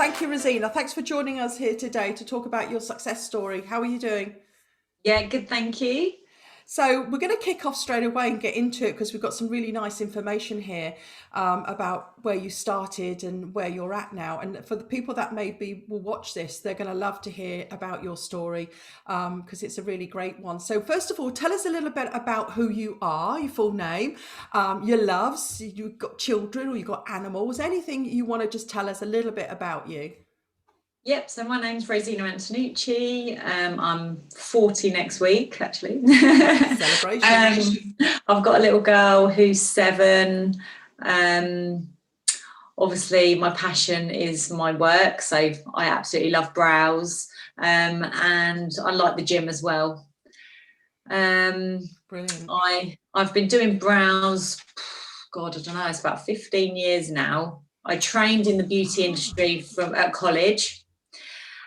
thank you, Rosina. Thanks for joining us here today to talk about your success story. How are you doing? Yeah, good, thank you. So we're going to kick off straight away and get into it because we've got some really nice information here about where you started and where you're at now. And for the people that maybe will watch this, they're going to love to hear about your story because it's a really great one. So first of all, tell us a little bit about who you are, your full name, your loves, you've got children or you've got animals, anything you want to just tell us a little bit about you. Yep, so my name's Rosina Antonucci. I'm 40 next week, actually. Celebrations. I've got a little girl who's 7. Um, Obviously, my passion is my work, so I absolutely love brows, and I like the gym as well. Um, Brilliant. I've been doing brows, God, I don't know, it's about 15 years now. I trained in the beauty industry from at college.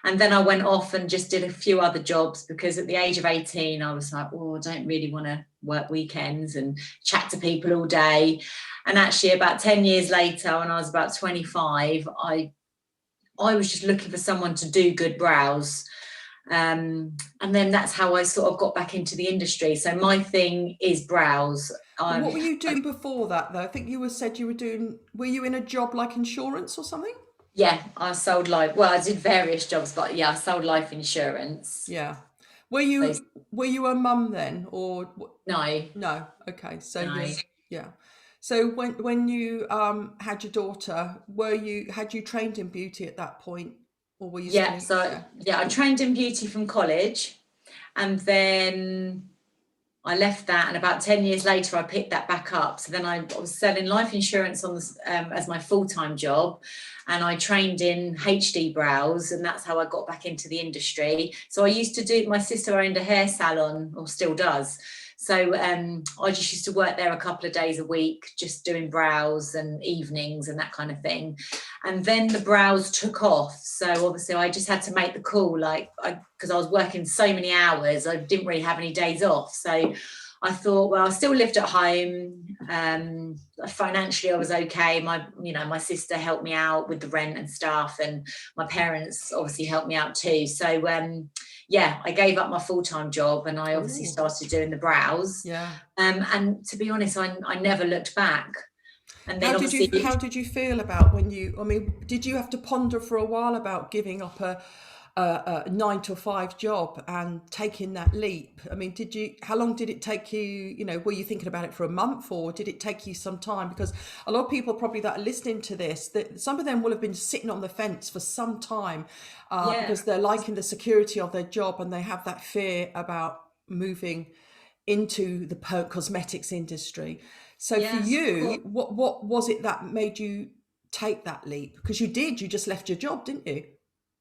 And then I went off and just did a few other jobs because at the age of 18, I was like, oh, I don't really want to work weekends and chat to people all day. And actually, about 10 years later, when I was about 25, I was just looking for someone to do good brows. And then that's how I sort of got back into the industry. So my thing is brows. What were you doing before that, though? I think you said you were doing, were you in a job like insurance or something? Yeah, I sold life. Well, I did various jobs, but yeah, I sold life insurance. Yeah. Were So you a mum then, or no, no? Okay, so no. yeah. So when you had your daughter, had you trained in beauty at that point, or were you still Yeah, in? so Yeah. yeah, I trained in beauty from college, and then I left that, and about 10 years later, I picked that back up. So then I was selling life insurance on this, as my full-time job, and I trained in HD brows, and that's how I got back into the industry. So I used to do, my sister owned a hair salon, or still does. So I just used to work there a couple of days a week, just doing brows and evenings and that kind of thing. And then the brows took off. So obviously I just had to make the call, like, because I was working so many hours, I didn't really have any days off. So I thought, well, I still lived at home. Financially, I was okay. My sister helped me out with the rent and stuff, and my parents obviously helped me out too. So, yeah, I gave up my full-time job, and I obviously Ooh, started doing the brows. yeah. And to be honest, I never looked back. And then obviously, How did you feel about when you? I mean, did you have to ponder for a while about giving up a 9 to 5 job and taking that leap? I mean, did you? How long did it take you? You know, were you thinking about it for a month, or did it take you some time? Because a lot of people probably that are listening to this, that some of them will have been sitting on the fence for some time yeah, because they're liking the security of their job and they have that fear about moving into the cosmetics industry. So for yes, of course. you, what was it that made you take that leap? Because you just left your job, didn't you?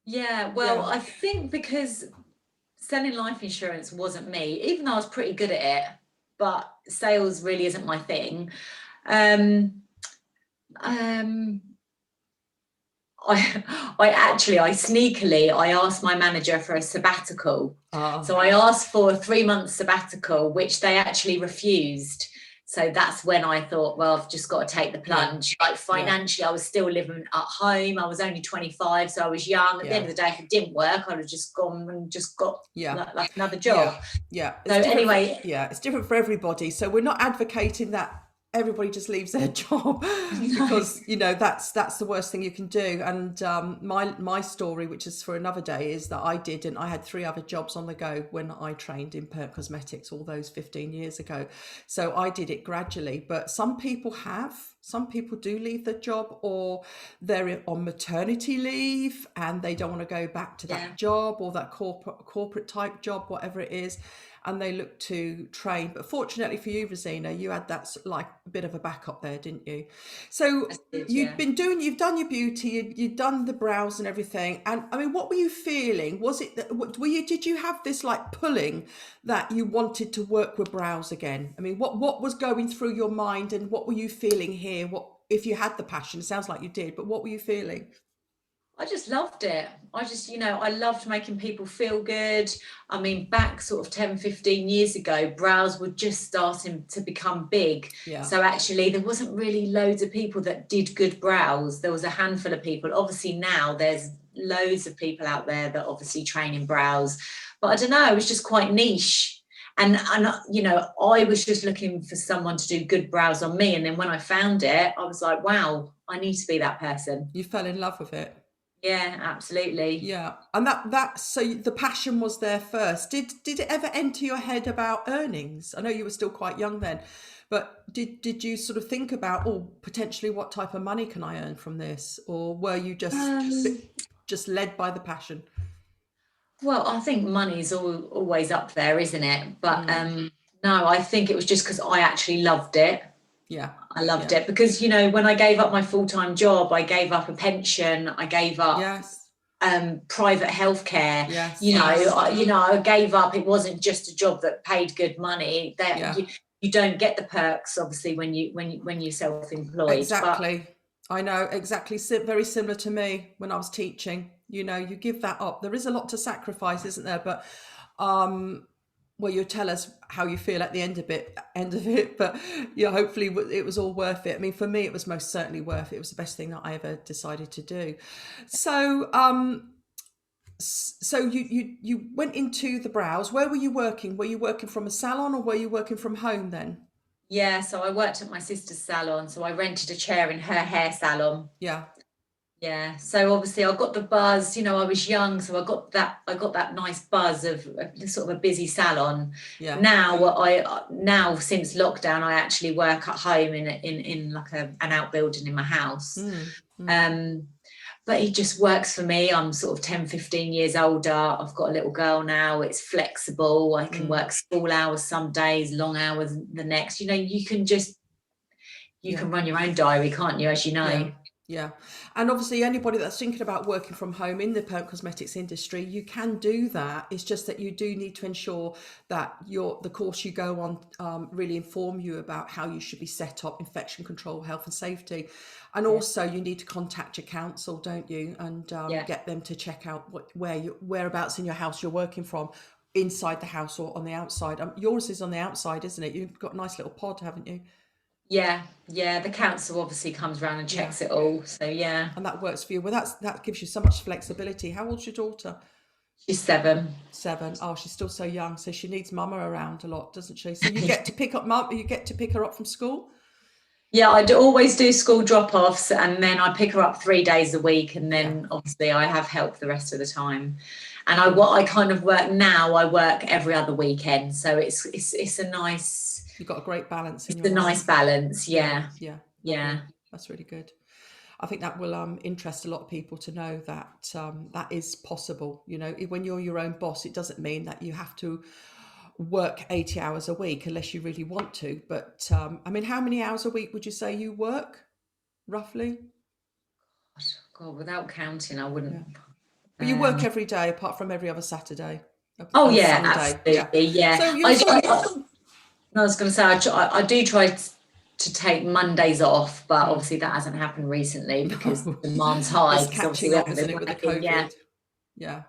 Yeah, well, Yeah. I think because selling life insurance wasn't me, even though I was pretty good at it, but sales really isn't my thing. Um, um, I sneakily, I asked my manager for a sabbatical. So Ah, I asked for a 3 month sabbatical, which they actually refused. So that's when I thought, well, I've just got to take the yeah, plunge. Like yeah, financially, I was still living at home. I was only 25, so I was young. At the end yeah, of the day, if it didn't work, I'd have just gone and just got yeah, like another yeah, job. yeah. So It's different for anyway, yeah, it's different for everybody. So we're not advocating that everybody just leaves their job no, because that's the worst thing you can do. And my story, which is for another day, is that I had 3 other jobs on the go when I trained in Perk Cosmetics all those 15 years ago. So I did it gradually, but some people do leave their job, or they're on maternity leave and they don't want to go back to yeah. that job or that corporate type job, whatever it is, and they look to train. But fortunately for you, Rosina, you had that like a bit of a backup there, didn't you? So I did, yeah. you've done your beauty, you've done the brows and everything. And I mean, what were you feeling? Was it that, did you have this like pulling that you wanted to work with brows again? I mean, what was going through your mind and what were you feeling here? What, if you had the passion? It sounds like you did, but what were you feeling? I just loved it. I just, I loved making people feel good. I mean, back sort of 10, 15 years ago, brows were just starting to become big. Yeah. So actually, there wasn't really loads of people that did good brows. There was a handful of people. Obviously, now there's loads of people out there that obviously train in brows. But I don't know, it was just quite niche. And I was just looking for someone to do good brows on me. And then when I found it, I was like, wow, I need to be that person. You fell in love with it. Yeah, absolutely. Yeah. And so the passion was there first. Did it ever enter your head about earnings? I know you were still quite young then, but did you sort of think about, potentially what type of money can I earn from this? Or were you just led by the passion? Well, I think money's always up there, isn't it? But no, I think it was just because I actually loved it. Yeah. I loved it because, when I gave up my full-time job, I gave up a pension, I gave up private healthcare. Yes. I gave up. It wasn't just a job that paid good money. You don't get the perks, obviously, when you're self-employed. Exactly. I know, exactly. Very similar to me when I was teaching. You give that up. There is a lot to sacrifice, isn't there? But well, you'll tell us how you feel at the end of it, but hopefully it was all worth it. I mean, for me, it was most certainly worth it. It was the best thing that I ever decided to do. So, so you went into the brows. Where were you working? Were you working from a salon or were you working from home then? Yeah, so I worked at my sister's salon. So I rented a chair in her hair salon. Yeah. Yeah, so obviously I got the buzz, I was young, so I got that nice buzz of sort of a busy salon. Yeah. Now since lockdown, I actually work at home in like an outbuilding in my house. But it just works for me. I'm sort of 10, 15 years older. I've got a little girl now. It's flexible. I can work school hours some days, long hours the next. You can can run your own diary, can't you, as you know? Yeah. And obviously anybody that's thinking about working from home in the perm cosmetics industry, you can do that. It's just that you do need to ensure that the course you go on really inform you about how you should be set up, infection control, health and safety. And also you need to contact your council, don't you? And get them to check out whereabouts in your house you're working from, inside the house or on the outside. Yours is on the outside, isn't it? You've got a nice little pod, haven't you? Yeah, the council obviously comes around and checks it all. So yeah. And that works for you. Well, that gives you so much flexibility. How old's your daughter? She's 7. 7. Oh, she's still so young, so she needs mama around a lot, doesn't she? So you get to pick her up from school? Yeah, I always do school drop-offs, and then I pick her up 3 days a week, and then obviously I have help the rest of the time. And I kind of work now. I work every other weekend, so it's a nice. You've got a great balance. It's a nice balance, yeah. Yeah. That's really good. I think that will interest a lot of people to know that that is possible. When you're your own boss, it doesn't mean that you have to work 80 hours a week unless you really want to. But I mean, how many hours a week would you say you work, roughly? God, without counting, I wouldn't. But you work every day apart from every other Saturday. Oh yeah, absolutely, yeah. So I was going to say, I do try to take Mondays off, but obviously that hasn't happened recently because the demand's high. It's catching up, isn't it, with the COVID? Yeah.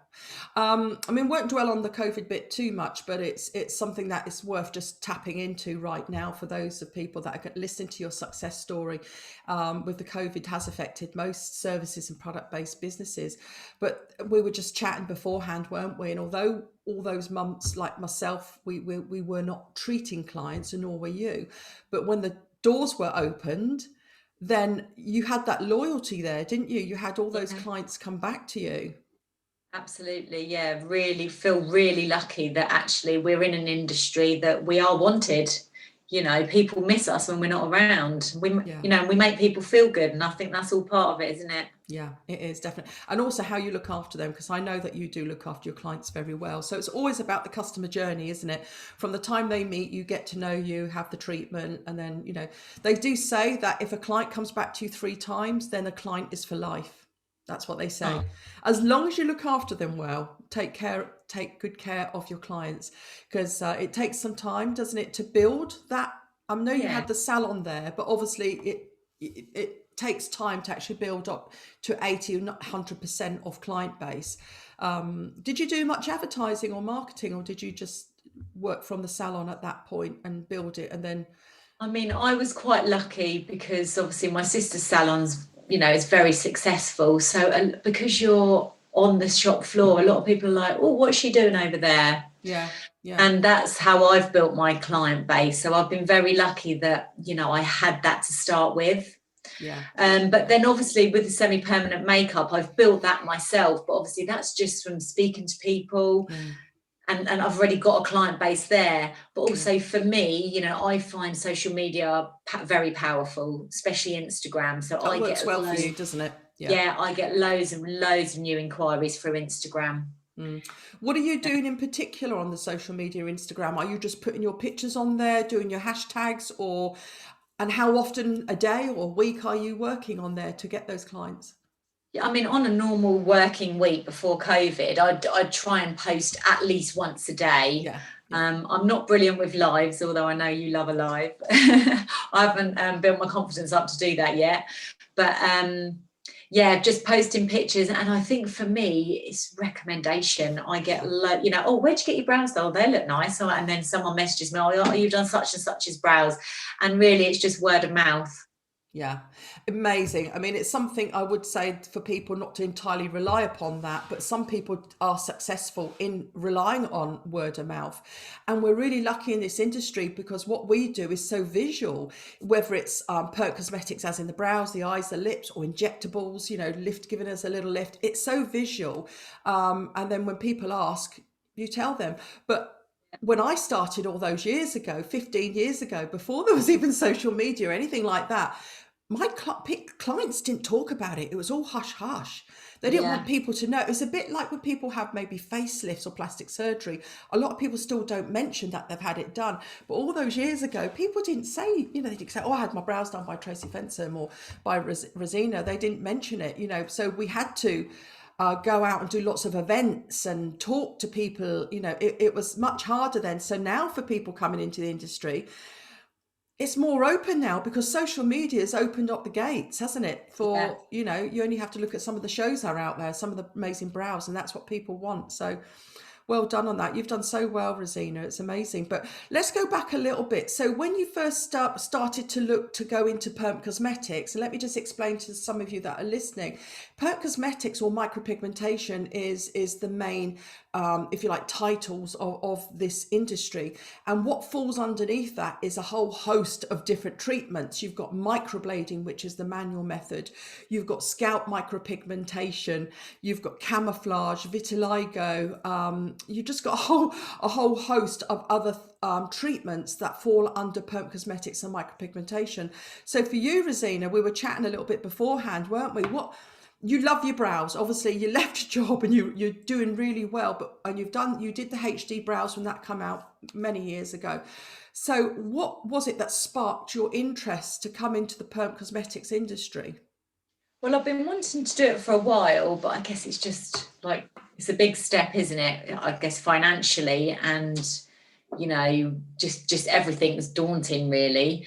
I mean, won't dwell on the COVID bit too much, but it's something that is worth just tapping into right now for those of people that are listening to your success story. With the COVID has affected most services and product-based businesses, but we were just chatting beforehand, weren't we? And although all those months, like myself, we were not treating clients, and nor were you, but when the doors were opened, then you had that loyalty there, didn't you? You had all those clients come back to you. Absolutely, yeah. Feel really lucky that actually we're in an industry that we are wanted. People miss us when we're not around. We make people feel good, and I think that's all part of it, isn't it? Yeah, it is, definitely. And also how you look after them, because I know that you do look after your clients very well. So it's always about the customer journey, isn't it? From the time they meet you, get to know you, have the treatment, and then, they do say that if a client comes back to you 3 times, then a client is for life. That's what they say. As long as you look after them well, take good care of your clients, because it takes some time, doesn't it, to build that. I know you had the salon there, but obviously it takes time to actually build up to 80 or not 100% of client base. Did you do much advertising or marketing, or did you just work from the salon at that point and build it and then? I mean, I was quite lucky because obviously my sister's salon's, is very successful. So because you're on the shop floor, a lot of people are like, oh, what's she doing over there? Yeah, yeah. And that's how I've built my client base. So I've been very lucky that, I had that to start with. Yeah. But then obviously with the semi-permanent makeup, I've built that myself. But obviously that's just from speaking to people. And I've already got a client base there. But also for me, I find social media very powerful, especially Instagram. So that works well for you, doesn't it? Yeah, I get loads and loads of new inquiries through Instagram. What are you doing in particular on the social media Instagram? Are you just putting your pictures on there, doing your hashtags, and how often a day or a week are you working on there to get those clients? Yeah, I mean, on a normal working week before COVID, I'd try and post at least once a day. Yeah. I'm not brilliant with lives, although I know you love a live. I haven't built my confidence up to do that yet. But just posting pictures. And I think for me, it's recommendation. I get, oh, where'd you get your brows done? Oh, they look nice. And then someone messages me, oh, you've done such and such as brows. And really, it's just word of mouth. Yeah, amazing. I mean, it's something I would say for people not to entirely rely upon that, but some people are successful in relying on word of mouth. And we're really lucky in this industry because what we do is so visual, whether it's Perk Cosmetics, as in the brows, the eyes, the lips, or injectables, giving us a little lift. It's so visual. And then when people ask, you tell them. But when I started all those years ago, 15 years ago, before there was even social media or anything like that, my clients didn't talk about it. It was all hush hush. They didn't want people to know. It's a bit like when people have maybe facelifts or plastic surgery. A lot of people still don't mention that they've had it done. But all those years ago, people didn't say, they didn't say, oh, I had my brows done by Tracy Fensom or by Rosina. They didn't mention it, So we had to go out and do lots of events and talk to people. It was much harder then. So now for people coming into the industry, it's more open now because social media has opened up the gates, hasn't it? You only have to look at some of the shows that are out there, some of the amazing brows, and that's what people want. So well done on that. You've done so well, Rosina. It's amazing. But let's go back a little bit. So when you first started to look to go into Perk Cosmetics, and let me just explain to some of you that are listening, Perk Cosmetics or micropigmentation is the main, if you like, titles of this industry. And what falls underneath that is a whole host of different treatments. You've got microblading, which is the manual method. You've got scalp micropigmentation. You've got camouflage, vitiligo. You just got a whole host of other treatments that fall under Perk Cosmetics and micropigmentation. So for you, Rosina, we were chatting a little bit beforehand, weren't we? You love your brows. Obviously, you left your job and you're doing really well. You did the HD brows when that came out many years ago. So what was it that sparked your interest to come into the Perk Cosmetics industry? Well, I've been wanting to do it for a while, but I guess it's just it's a big step, isn't it? I guess financially and, just everything's daunting, really.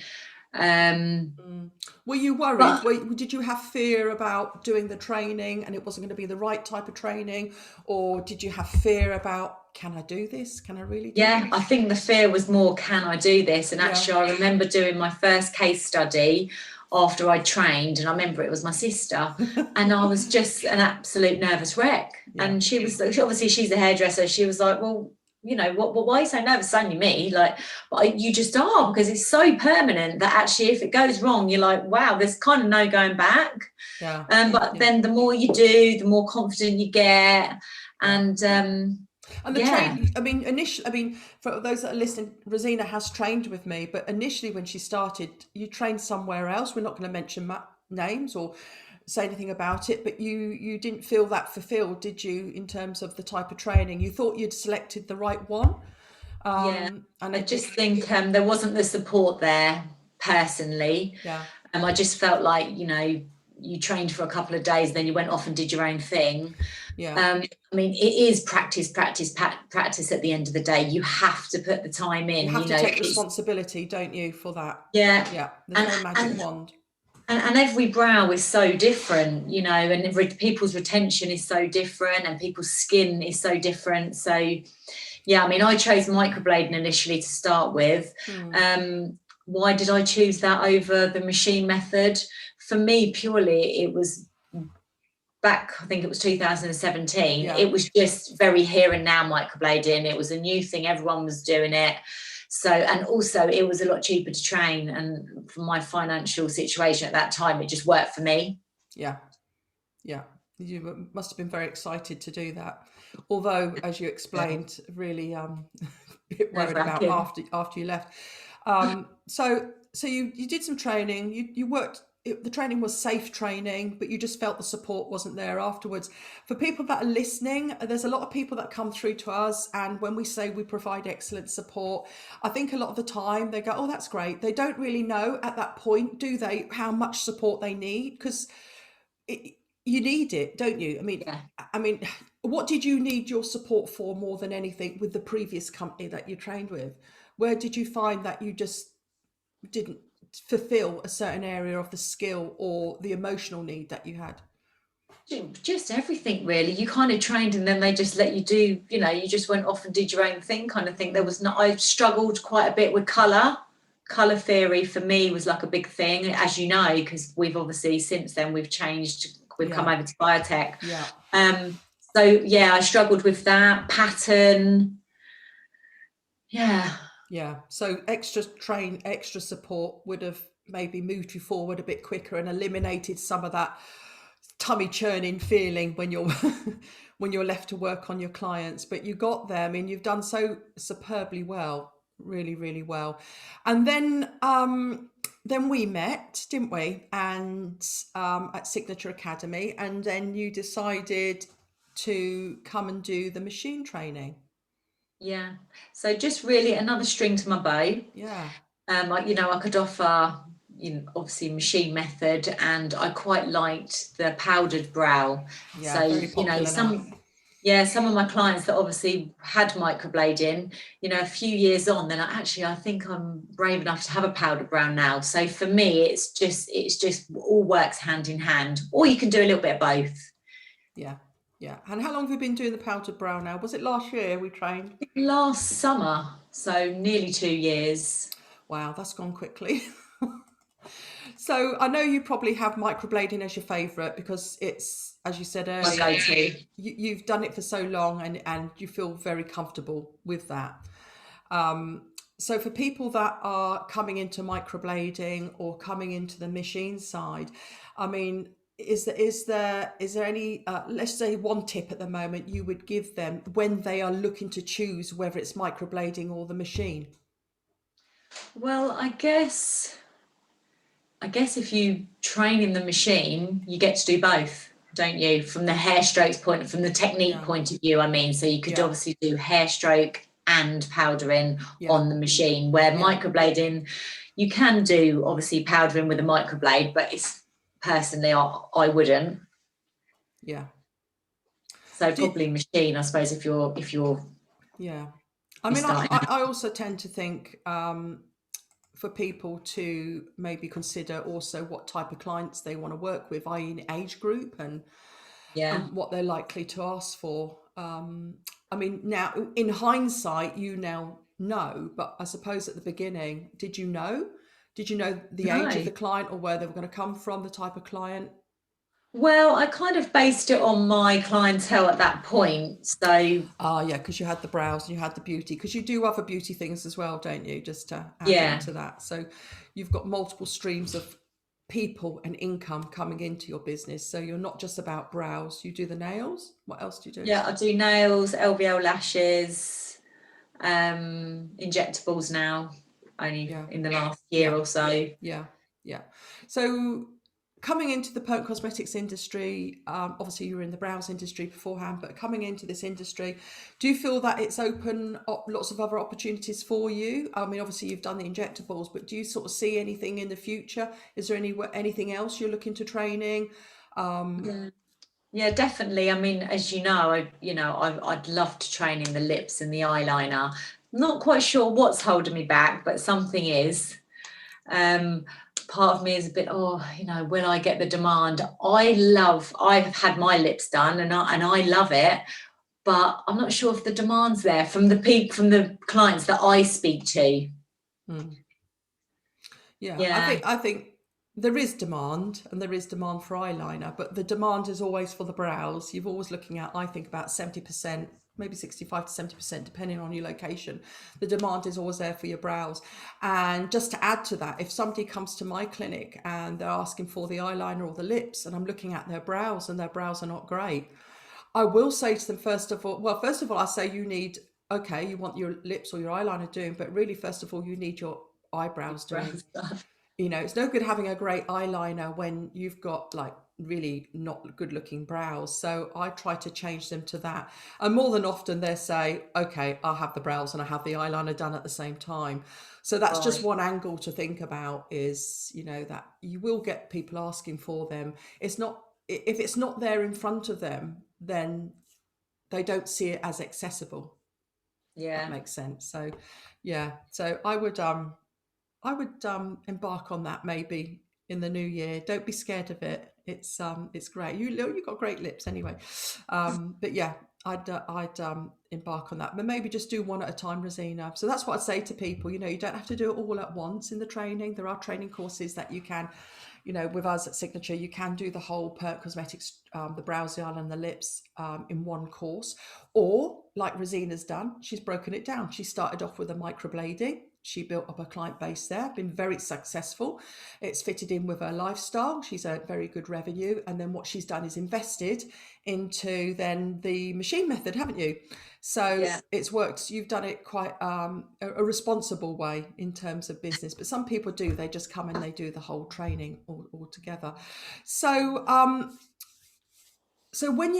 Were you worried? Did you have fear about doing the training and it wasn't going to be the right type of training? Or did you have fear about, can I do this? Can I really do this? I think the fear was more, can I do this? And actually, I remember doing my first case study after I trained, and I remember it was my sister, and I was just an absolute nervous wreck. Yeah. And obviously she's a hairdresser. She was like, well, why are you so nervous? It's only me. But you just are, because it's so permanent that actually if it goes wrong, you're like, wow, there's kind of no going back. Yeah. Then the more you do, the more confident you get. And the training, for those that are listening, Rosina has trained with me, but initially when she started, you trained somewhere else. We're not going to mention names or say anything about it, but you didn't feel that fulfilled, did you, in terms of the type of training? You thought you'd selected the right one? And I just think there wasn't the support there personally. Yeah. I just felt like, you trained for a couple of days, then you went off and did your own thing. Yeah. It is practice at the end of the day. You have to put the time in. You have to take responsibility, don't you, for that? Yeah. Yeah. There's no magic wand. And every brow is so different, you know, and people's retention is so different and people's skin is so different. So, yeah, I mean, I chose microblading initially to start with. Why did I choose that over the machine method? For me, purely, it was back, I think it was 2017. Yeah. It was just very here and now microblading. It was a new thing. Everyone was doing it. So, and also it was a lot cheaper to train. And for my financial situation at that time, it just worked for me. Yeah. Yeah. You must have been very excited to do that. Although, as you explained, really a bit worried about after you left. So you did some training. You worked. The training was safe training, but you just felt the support wasn't there afterwards. For people that are listening, there's a lot of people that come through to us, and when we say we provide excellent support, I think a lot of the time they go, "Oh, that's great." They don't really know at that point, do they, how much support they need? Because you need it, don't you? I mean, what did you need your support for more than anything with the previous company that you trained with? Where did you find that you just didn't fulfill a certain area of the skill or the emotional need that you had? Just everything, really. You kind of trained and then they just let you do, you know, you just went off and did your own thing kind of thing. There was not, I struggled quite a bit with colour. Colour theory for me was like a big thing, as you know, because we've obviously since then we've changed, we've come over to biotech. So yeah, I struggled with that pattern. So extra support would have maybe moved you forward a bit quicker and eliminated some of that tummy churning feeling when you're when you're left to work on your clients. But you got there. I mean, you've done so superbly well, really, really well. And then we met, didn't we? And at Signature Academy, and then you decided to come and do the machine training. Yeah. So just really another string to my bow. Yeah. You know, I could offer, you know, obviously machine method, and I quite liked the powdered brow. Yeah, so, very popular you know, some of my clients that obviously had microblading, you know, a few years on, then I think I'm brave enough to have a powdered brow now. So for me, it's just all works hand in hand, or you can do a little bit of both. Yeah. Yeah. And how long have you been doing the powdered brow now? Was it last year we trained? Last summer, so nearly 2 years. Wow, that's gone quickly. So I know you probably have microblading as your favourite because it's, as you said earlier, you've done it for so long and you feel very comfortable with that. So for people that are coming into microblading or coming into the machine side, I mean, is there any let's say one tip at the moment you would give them when they are looking to choose whether it's microblading or the machine? Well, I guess if you train in the machine, you get to do both, don't you? From the hair strokes point, from the technique point of view, I mean. So you could obviously do hair stroke and powdering on the machine, where microblading, you can do obviously powdering with a microblade, but it's personally, I wouldn't. Yeah. So probably machine, I suppose, if you're yeah. I mean, I also tend to think for people to maybe consider also what type of clients they want to work with, i.e. in age group and what they're likely to ask for. I mean, now in hindsight, you now know, but I suppose at the beginning, did you know? Did you know the age of the client or where they were going to come from, the type of client? Well, I kind of based it on my clientele at that point. So, yeah, because you had the brows and you had the beauty, because you do other beauty things as well, don't you? Just to add into that. So you've got multiple streams of people and income coming into your business. So you're not just about brows, you do the nails. What else do you do? Yeah, I do nails, LVL lashes, injectables now, only in the last year or so. Yeah. So coming into the perm cosmetics industry, obviously you were in the brows industry beforehand, but coming into this industry, do you feel that it's opened up lots of other opportunities for you? I mean, obviously you've done the injectables, but do you sort of see anything in the future? Is there anything else you're looking to training? Yeah, definitely. I mean, as you know, I'd love to train in the lips and the eyeliner. Not quite sure what's holding me back, but something is. part of me is a bit, oh, you know, will I get the demand? I've had my lips done and I love it, but I'm not sure if the demand's there from the clients that I speak to. Yeah, Yeah. I think there is demand, and there is demand for eyeliner, but the demand is always for the brows. You're always looking at, I think, about 70%, maybe 65 to 70%, depending on your location. The demand is always there for your brows. And just to add to that, if somebody comes to my clinic and they're asking for the eyeliner or the lips, and I'm looking at their brows and their brows are not great, I will say to them, first of all, I say okay, you want your lips or your eyeliner doing, but really, first of all, you need your eyebrows doing. You know, it's no good having a great eyeliner when you've got like really not good looking brows. So I try to change them to that. And more than often they say, okay, I'll have the brows and I have the eyeliner done at the same time. So that's just Right. one angle to think about is, you know, that you will get people asking for them. It's not, if it's not there in front of them, then they don't see it as accessible. That Yeah. makes sense. So yeah, so I would embark on that maybe in the new year. Don't be scared of it. It's great. You got great lips anyway. But yeah, I'd embark on that. But maybe just do one at a time, Rosina. So that's what I'd say to people. You know, you don't have to do it all at once in the training. There are training courses that you can, you know, with us at Signature, you can do the whole Pert Cosmetics, the brows, the eye, and the lips in one course. Or like Rosina's done, she's broken it down. She started off with a microblading. She built up a client base there, been very successful. It's fitted in with her lifestyle. She's earned very good revenue. And then what she's done is invested into then the machine method, haven't you? So Yeah. it's worked. You've done it quite a responsible way in terms of business. But some people do. They just come and they do the whole training all together. So so when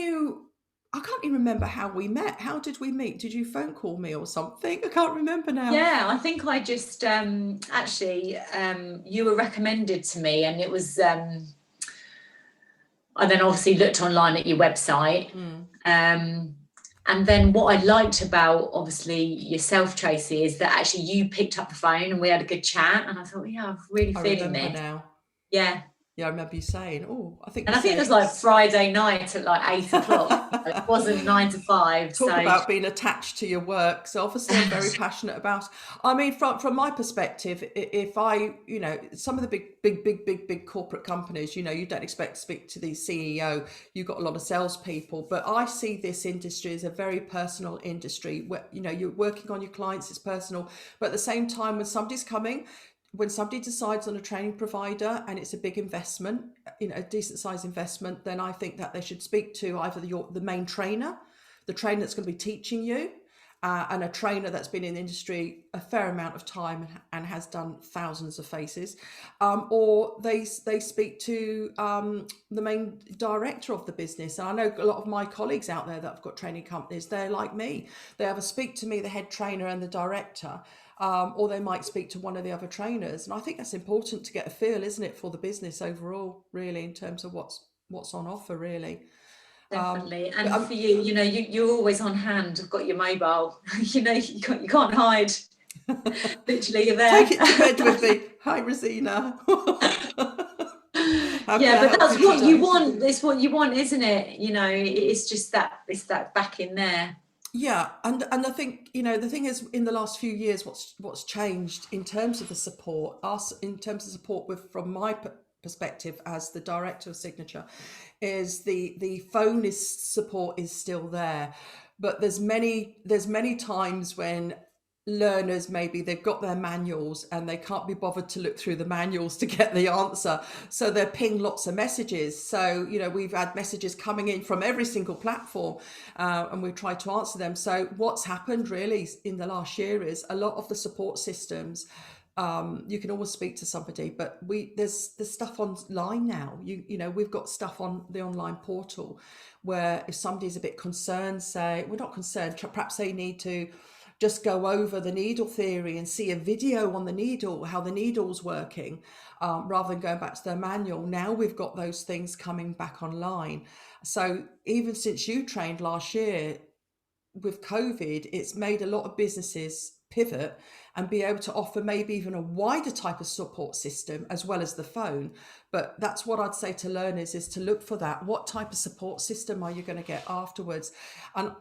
I can't even remember how we met. How did we meet? Did you phone call me or something? I can't remember now. Yeah, I think I just actually you were recommended to me, and it was I then obviously looked online at your website. And then what I liked about obviously yourself, Tracy, is that actually you picked up the phone and we had a good chat, and I thought, yeah, I'm really I feeling remember this. now. Yeah. Yeah, I remember you saying, oh, I think And you I think it said, was like Friday night at like 8 o'clock. It wasn't 9 to 5. talk So about being attached to your work. So obviously I'm very passionate about, I mean, from my perspective, if I, you know, some of the big corporate companies, you know, you don't expect to speak to the CEO. You've got a lot of salespeople, but I see this industry as a very personal industry where, you know, you're working on your clients, it's personal, but at the same time, when somebody decides on a training provider and it's a big investment, you know, a decent size investment, then I think that they should speak to either the main trainer, the trainer that's going to be teaching you, and a trainer that's been in the industry a fair amount of time and has done thousands of faces, or they speak to the main director of the business. And I know a lot of my colleagues out there that have got training companies, they're like me. They either speak to me, the head trainer and the director, or they might speak to one of the other trainers. And I think that's important to get a feel, isn't it, for the business overall, really, in terms of what's on offer, really. definitely. And for you, you know, you're always on hand. I've got your mobile. You know, you can't hide. Literally, you're there. Take it to bed with me. Hi, Rosina. Yeah, but that's what you want. It's what you want, isn't it? You know, it's just that back in there. Yeah, and I think, you know, the thing is, in the last few years, what's changed in terms of the support, in terms of support from my perspective as the director of Signature, is the phone support is still there, but there's many times when learners, maybe they've got their manuals and they can't be bothered to look through the manuals to get the answer, so they're pinged lots of messages. So, you know, we've had messages coming in from every single platform, and we've tried to answer them. So what's happened really in the last year is a lot of the support systems, you can always speak to somebody, but there's stuff online now. You know, we've got stuff on the online portal where if somebody's a bit concerned, say, we're not concerned, perhaps they need to just go over the needle theory and see a video on the needle, how the needle's working, rather than going back to their manual. Now we've got those things coming back online. So even since you trained last year with COVID, it's made a lot of businesses pivot and be able to offer maybe even a wider type of support system as well as the phone. But that's what I'd say to learners, is to look for that. What type of support system are you going to get afterwards? And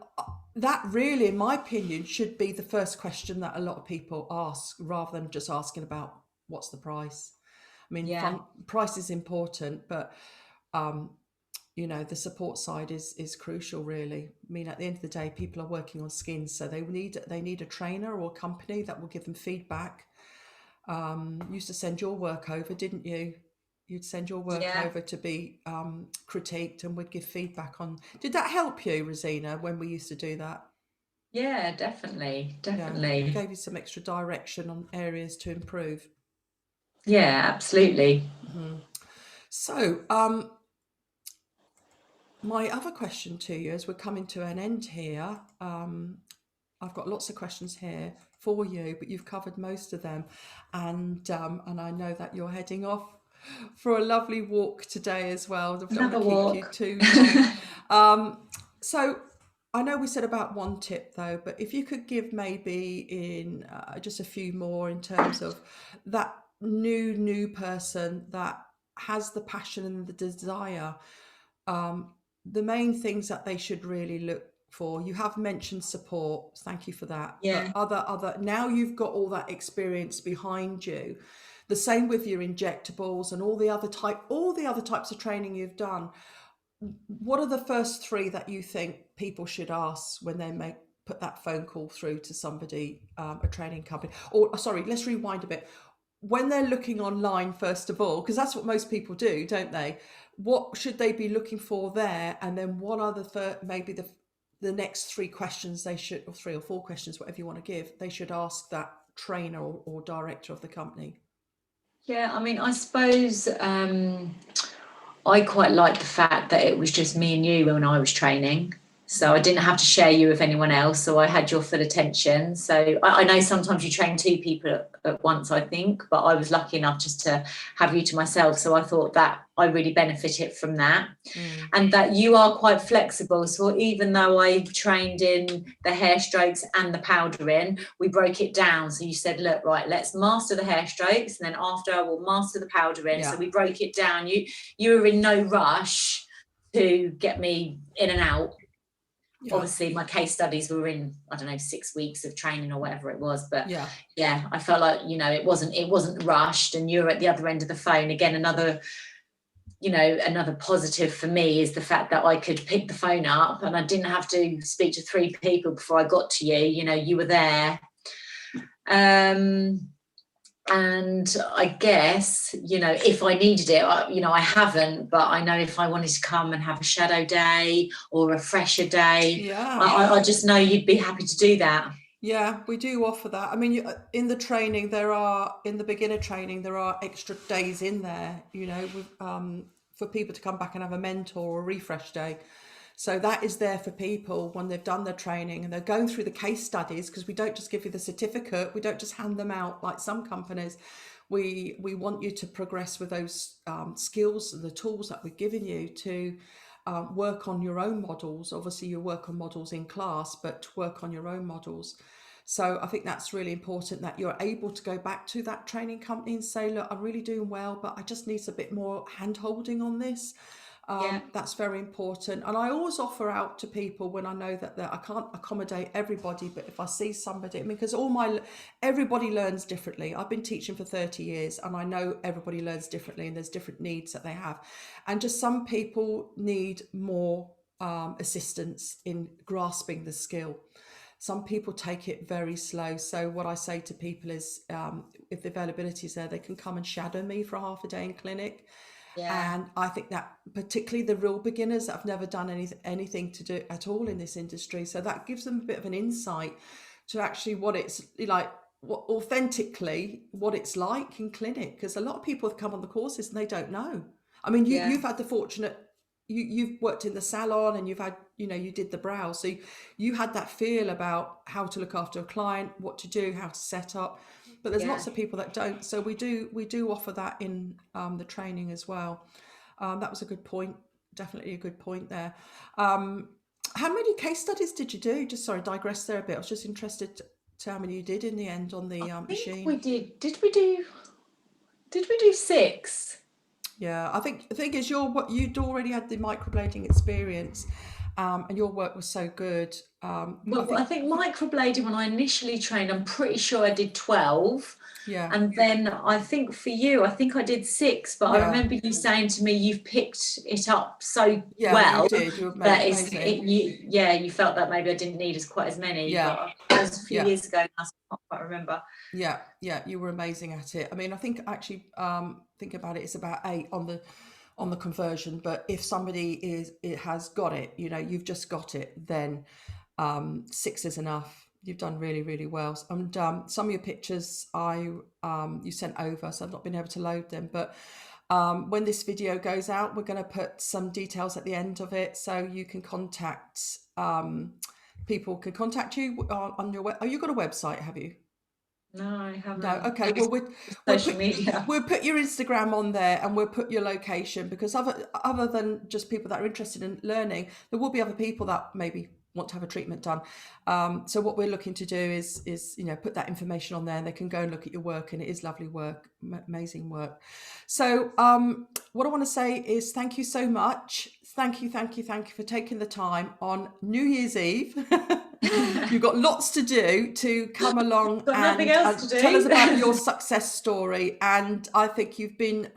that really, in my opinion, should be the first question that a lot of people ask, rather than just asking about what's the price. I mean, Yeah. price is important, but the support side is crucial, really. I mean, at the end of the day, people are working on skins, so they need a trainer or a company that will give them feedback. You used to send your work over, didn't you? You'd send your work Yeah. over to be critiqued, and would give feedback on. Did that help you, Rosina, when we used to do that? Yeah, definitely. Yeah, Definitely. gave you some extra direction on areas to improve. Yeah, absolutely. So, my other question to you, as we're coming to an end here, I've got lots of questions here for you, but you've covered most of them, and I know that you're heading off for a lovely walk today as well. I don't want Another to keep you walk. too long. So I know we said about one tip though, but if you could give maybe in just a few more in terms of that new person that has the passion and the desire, the main things that they should really look for. You have mentioned support, thank you for that. Yeah. But other now you've got all that experience behind you. The same with your injectables and all the other types of training you've done. What are the first three that you think people should ask when they put that phone call through to somebody, a training company? Or sorry, let's rewind a bit. When they're looking online, first of all, because that's what most people do, don't they? What should they be looking for there? And then what are maybe the next three questions they should, or three or four questions, whatever you want to give, they should ask that trainer or director of the company? Yeah, I mean, I suppose I quite liked the fact that it was just me and you when I was training. So I didn't have to share you with anyone else. So I had your full attention. So I know sometimes you train two people at once, I think, but I was lucky enough just to have you to myself. So I thought that I really benefited from that. And that you are quite flexible. So even though I trained in the hair strokes and the powdering, we broke it down. So you said, look, right, let's master the hair strokes, and then after we'll master the powdering. Yeah. So we broke it down. You were in no rush to get me in and out. Yeah. Obviously my case studies were in, I don't know, 6 weeks of training or whatever it was, but yeah, I felt like, it wasn't rushed, and you're at the other end of the phone. Again, another positive for me is the fact that I could pick the phone up and I didn't have to speak to three people before I got to you. You were there. And I guess, if I needed it, I haven't, but I know if I wanted to come and have a shadow day or a fresher day, I just know you'd be happy to do that. Yeah, we do offer that. I mean, in the training, in the beginner training, there are extra days in there, for people to come back and have a mentor or a refresh day. So that is there for people when they've done their training and they're going through the case studies, because we don't just give you the certificate. We don't just hand them out like some companies. We want you to progress with those skills and the tools that we've given you to work on your own models. Obviously, you work on models in class, but work on your own models. So I think that's really important, that you're able to go back to that training company and say, look, I'm really doing well, but I just need a bit more hand holding on this. That's very important. And I always offer out to people when I know that I can't accommodate everybody, but if I see somebody, because everybody learns differently. I've been teaching for 30 years and I know everybody learns differently, and there's different needs that they have. And just some people need more assistance in grasping the skill. Some people take it very slow. So what I say to people is, if the availability is there, they can come and shadow me for half a day in clinic. Yeah. And I think that particularly the real beginners that have never done anything to do at all in this industry, so that gives them a bit of an insight to actually what it's like, authentically what it's like in clinic, because a lot of people have come on the courses and they don't know. I mean, you've had the fortunate, you've worked in the salon and you've had, you did the brow, so you had that feel about how to look after a client, what to do, how to set up. But there's lots of people that don't. So we do offer that in the training as well. That was a good point. Definitely a good point there. How many case studies did you do? Just sorry, digress there a bit. I was just interested. to how many you did in the end on the I think machine. we did. Did we do 6? Yeah, I think the thing is, you'd already had the microblading experience, and your work was so good. Well, I think microblading, when I initially trained, I'm pretty sure I did 12. Yeah, And then I think for you, I think I did 6, but I yeah, remember you saying to me you've picked it up so yeah. You well did. You were that amazing. you felt that maybe I didn't need quite as many. Yeah, But that was a few yeah. years ago now, so I can't quite remember. Yeah, yeah, you were amazing at it. I mean, I think actually, think about it, it's about 8 on the conversion. But if somebody it has got it, you've just got it, then 6 is enough. You've done really, really well. And some of your pictures you sent over, so I've not been able to load them. But when this video goes out, we're going to put some details at the end of it, so you can contact people can contact you on your web. Oh, you've got a website, have you? No, I No, haven't. okay. Well, we'll Social put media. we'll put your Instagram on there, and we'll put your location, because other than just people that are interested in learning, there will be other people that maybe want to have a treatment done. So what we're looking to do is put that information on there, and they can go and look at your work, and it is lovely work, amazing work. So what I want to say is thank you so much. Thank you for taking the time on New Year's Eve. You've got lots to do to come along Got nothing and else to do. tell us about your success story. And I think you've been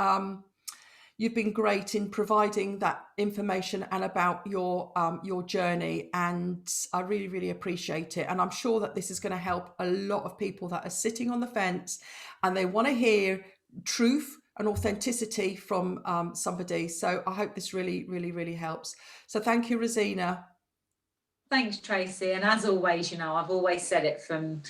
great in providing that information and about your journey, and I really, really appreciate it. And I'm sure that this is going to help a lot of people that are sitting on the fence and they want to hear truth and authenticity from somebody. So I hope this really, really, really helps. So thank you, Rosina. Thanks, Tracy. And as always, I've always said it from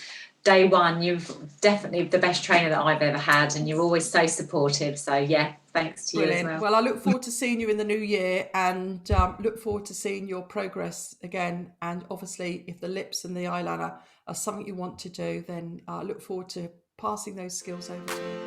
day one, you've definitely the best trainer that I've ever had, and you're always so supportive. So yeah, thanks to Brilliant. you as well. Well, I look forward to seeing you in the new year, and look forward to seeing your progress again. And obviously, if the lips and the eyeliner are something you want to do, then I look forward to passing those skills over to you.